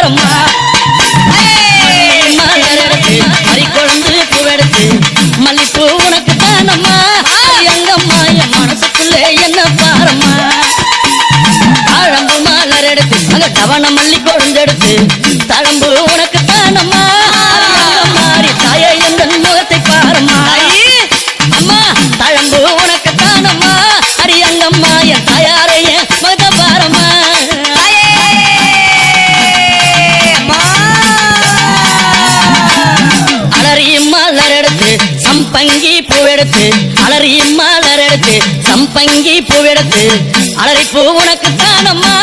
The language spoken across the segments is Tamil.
பாரம்மா மலர் எடுத்து மறிக்கொழுந்து பூவெடுத்து மல்லிப்பூ உனக்கு தானம்மா எங்கம்மா என் மனசுக்குள்ளே என்ன பாரம்மா தாழம்பு மலர் எடுத்து அங்க தவண மல்லி கொழுந்தெடுத்து தழம்பு உனக்கு தானம்மா மாறி தாய எந்த முகத்தை பாரம்மா அம்மா தழம்பு உனக்கு தானம்மா அரியங்கம்மா என் தாயாரைய மத பாரம்மா சம்பங்கி பூவெடுத்து அலறி மலர் எடுத்து சம்பங்கி பூவெடுத்து அலறி பூ உனக்கு தானம்மா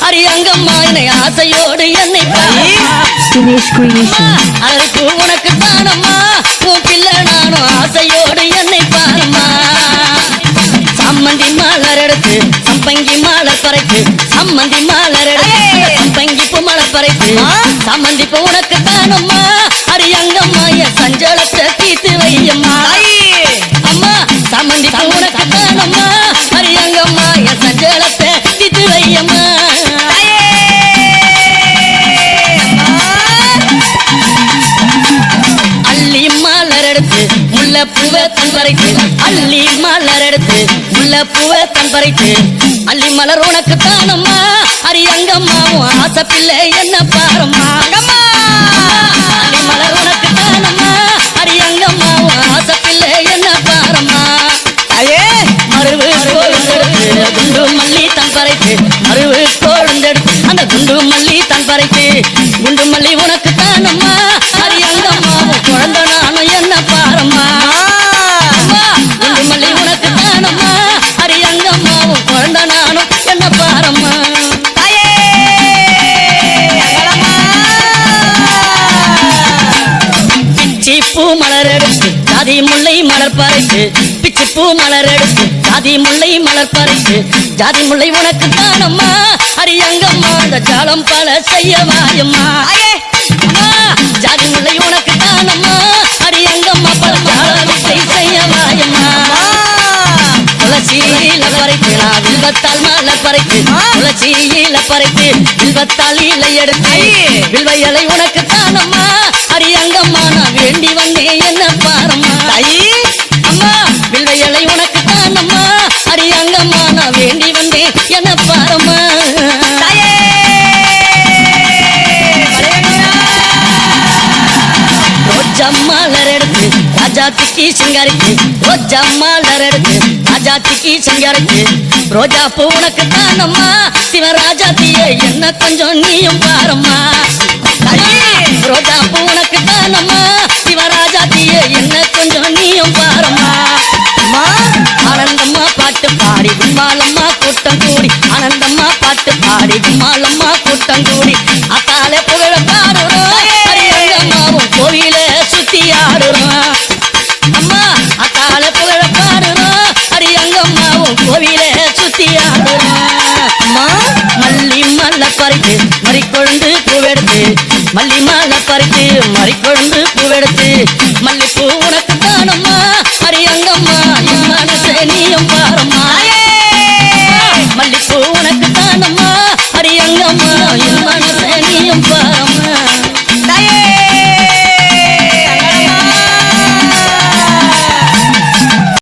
அரியங்கம்மா என்னை ஆசையோடு என்னை அலறி பூ உனக்கு தானம்மா உன் பிள்ளை நானும் ஆசையோடு என்னை பாரம்மா சம்மந்தி மலர் எடுத்து சம்பங்கி மலர் பறைத்து சம்மந்தி மலர் எடுத்து சம்பங்கி பூ மலர் பறைத்து சம்மந்தி பூ உனக்கு தானம்மா அரியங்கம்மா என் சஞ்சலத்தை தீத்து வையம்மா அம்மா சம்மந்தி பூ உனக்கு தானம்மா அரியங்கம்மா என் சஞ்சலத்தை தீத்து வையம்மா அள்ளி மலர் எடுத்து முல்லை பூவை தன் பறைத்து அள்ளி மலர் எடுத்து முல்லை பூவை தன் பறைத்து அள்ளி மலர் உனக்கு தானம்மா அரியங்கம்மாவும் ஆசை பிள்ளை என்ன பாரம்மா அள்ளி மலர் உனக்கு தானம்மா அரியங்கம்மாவும் ஆசை பிள்ளை என்ன பாரம்மா மருவு கொழுந்தெடுத்து குண்டு மல்லி தன் பறைத்து மருவு கொழுந்தெடுத்து அந்த குண்டு மல்லி தன் பறைத்து குண்டு மல்லி உனக்கு தானம்மா அரியங்கம்மாவும் குழந்தை நானும் என்ன பாரம்மா குண்டு மல்லி உனக்கு தானம்மா அரியங்கம்மாவும் குழந்தை நானும் என்ன பாரம்மா பிச்சிப்பூ மலர் எடுத்து ஜாதி முல்லை மலர் பறைத்து பிச்சிப்பூ மலர் எடுத்து ஜாதி முல்லை மலர் பறைத்து ஜாதி முல்லை உனக்கு தானம்மா அரியங்கம்மா அந்த ஜாலம் பல செய்யவாயம்மா ஜாதி முல்லை உனக்கு தானம்மா அரியங்கம்மா பல ஜாலத்தை செய்யவாயம்மா துளசியில பறைத்து நான் வில்வத்தால் மலர் பறைத்து துளசியில பறைத்து வில்வத்தால் இலை எடுத்து வில்வ இலை உனக்கு தானம்மா அரியங்கம்மா நான் வேண்டி வந்தேன் என்ன பாரம்மா அம்மா வில்வ இலை உனக்கு தானம்மா அரியங்கம்மா நான் வேண்டி வந்தேன் என்ன பாரம்மா ரோஜா மலர் எடுத்து ராஜாத்திக்கு சிங்காரிக்கு ரோஜா மலர் எடுத்து ராஜாத்திக்கு சிங்காரிக்கு ரோஜா பூ உனக்கு தானம்மா சிவராஜாத்திய என்ன கொஞ்சம் நீயும் பாரம்மா ரோஜா பூ உனக்கு தானம்மா சிவராஜாத்திய என்ன கொஞ்சம் நீயும் பாரம்மா ஆனந்தம்மா பாட்டு பாடி கும்மாலம்மா கூட்டம் கூடி ஆனந்தம்மா பாட்டு பாடி கும்மாலம்மா கூட்டம் கூடி அத்தாலே புகழ பாடுறோம் அரியங்கம்மாவும் கோவில சுத்தி ஆடுறோம் அம்மா அத்தாலே புகழ பாடுறோம் அரியங்கம்மாவும் கோவில சுத்தி ஆடுறோம் அம்மா மல்லி மல்ல பறித்து மறிக்கொழுந்து பூவெடுத்து மல்லி மல்ல பறித்து மறிக்கொழுந்து பூவெடுத்து மல்லிப்பூ